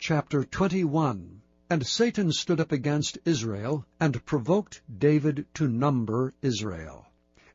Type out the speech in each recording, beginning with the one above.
Chapter 21. And Satan stood up against Israel, and provoked David to number Israel.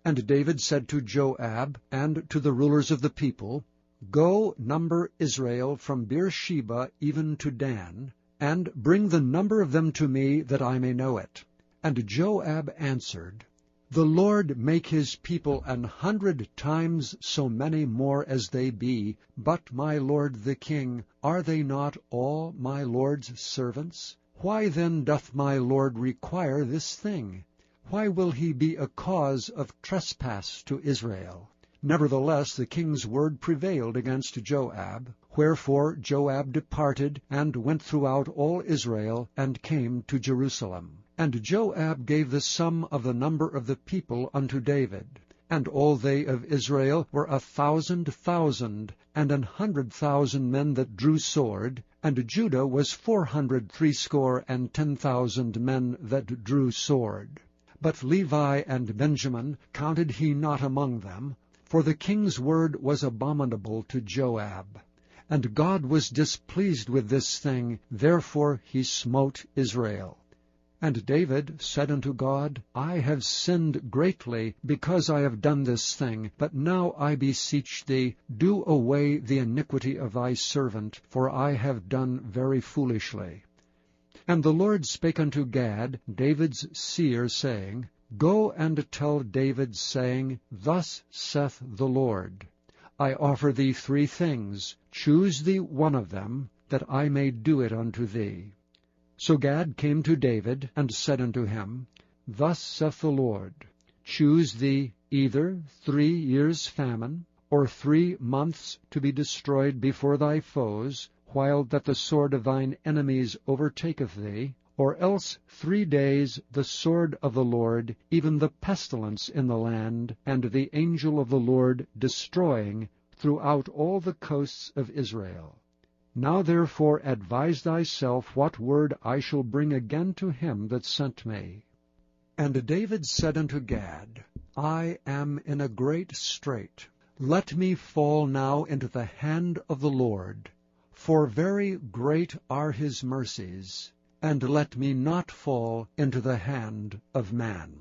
And David said to Joab and to the rulers of the people, Go, number Israel from Beersheba even to Dan, and bring the number of them to me, that I may know it. And Joab answered, The Lord make his people 100 times so many more as they be, but my lord the king, are they not all my lord's servants? Why then doth my lord require this thing? Why will he be a cause of trespass to Israel? Nevertheless the king's word prevailed against Joab, wherefore Joab departed, and went throughout all Israel, and came to Jerusalem. And Joab gave the sum of the number of the people unto David. And all they of Israel were 1,000,000, and 100,000 men that drew sword, and Judah was 460,010 men that drew sword. But Levi and Benjamin counted he not among them, for the king's word was abominable to Joab. And God was displeased with this thing, therefore he smote Israel. And David said unto God, I have sinned greatly, because I have done this thing. But now I beseech thee, do away the iniquity of thy servant, for I have done very foolishly. And the Lord spake unto Gad, David's seer, saying, Go and tell David, saying, Thus saith the Lord, I offer thee 3 things, choose thee one of them, that I may do it unto thee. So Gad came to David, and said unto him, Thus saith the Lord, Choose thee either 3 years' famine, or 3 months to be destroyed before thy foes, while that the sword of thine enemies overtaketh thee, or else 3 days the sword of the Lord, even the pestilence in the land, and the angel of the Lord destroying throughout all the coasts of Israel. Now therefore advise thyself what word I shall bring again to him that sent me. And David said unto Gad, I am in a great strait. Let me fall now into the hand of the Lord, for very great are his mercies, and let me not fall into the hand of man.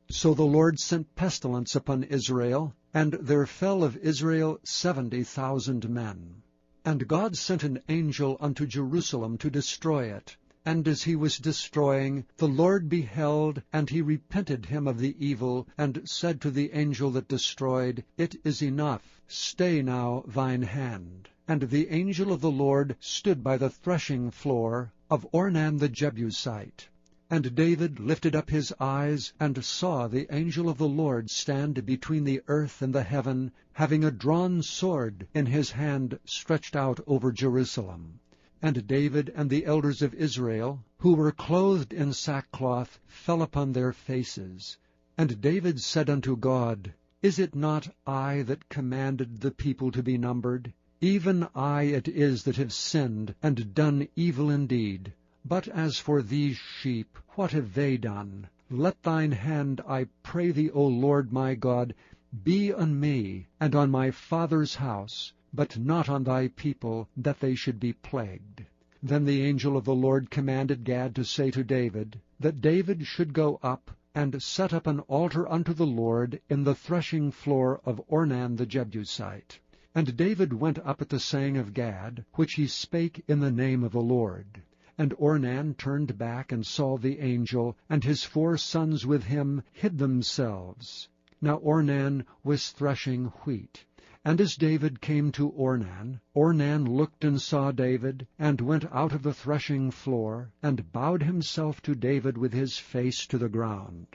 So the Lord sent pestilence upon Israel, and there fell of Israel 70,000 men. And God sent an angel unto Jerusalem to destroy it. And as he was destroying, the Lord beheld, and he repented him of the evil, and said to the angel that destroyed, It is enough, stay now thine hand. And the angel of the Lord stood by the threshing floor of Ornan the Jebusite. And David lifted up his eyes, and saw the angel of the Lord stand between the earth and the heaven, having a drawn sword in his hand stretched out over Jerusalem. And David and the elders of Israel, who were clothed in sackcloth, fell upon their faces. And David said unto God, Is it not I that commanded the people to be numbered? Even I it is that have sinned, and done evil indeed. But as for these sheep, what have they done? Let thine hand, I pray thee, O Lord my God, be on me, and on my father's house, but not on thy people, that they should be plagued. Then the angel of the Lord commanded Gad to say to David, that David should go up, and set up an altar unto the Lord in the threshing floor of Ornan the Jebusite. And David went up at the saying of Gad, which he spake in the name of the Lord. And Ornan turned back and saw the angel, and his 4 sons with him hid themselves. Now Ornan was threshing wheat. And as David came to Ornan, Ornan looked and saw David, and went out of the threshing floor, and bowed himself to David with his face to the ground.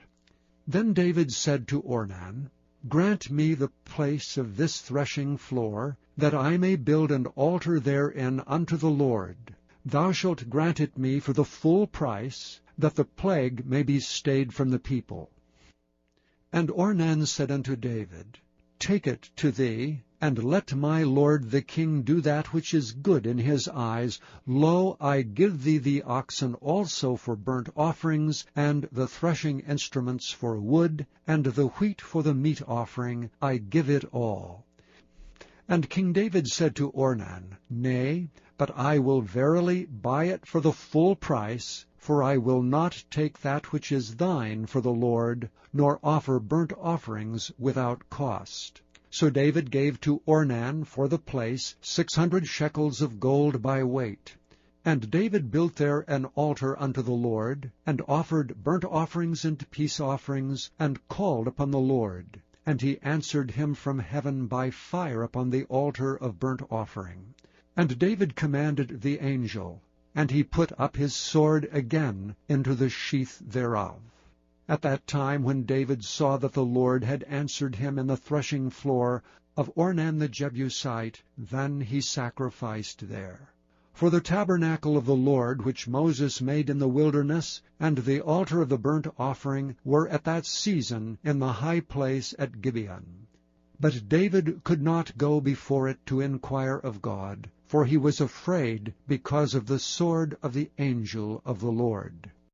Then David said to Ornan, Grant me the place of this threshing floor, that I may build an altar therein unto the Lord. Thou shalt grant it me for the full price, that the plague may be stayed from the people. And Ornan said unto David, Take it to thee, and let my lord the king do that which is good in his eyes. Lo, I give thee the oxen also for burnt offerings, and the threshing instruments for wood, and the wheat for the meat offering. I give it all. And King David said to Ornan, Nay, but I will verily buy it for the full price, for I will not take that which is thine for the Lord, nor offer burnt offerings without cost. So David gave to Ornan for the place 600 shekels of gold by weight. And David built there an altar unto the Lord, and offered burnt offerings and peace offerings, and called upon the Lord. And he answered him from heaven by fire upon the altar of burnt offering. And David commanded the angel, and he put up his sword again into the sheath thereof. At that time when David saw that the Lord had answered him in the threshing floor of Ornan the Jebusite, then he sacrificed there. For the tabernacle of the Lord, which Moses made in the wilderness, and the altar of the burnt offering, were at that season in the high place at Gibeon. But David could not go before it to inquire of God, for he was afraid because of the sword of the angel of the Lord.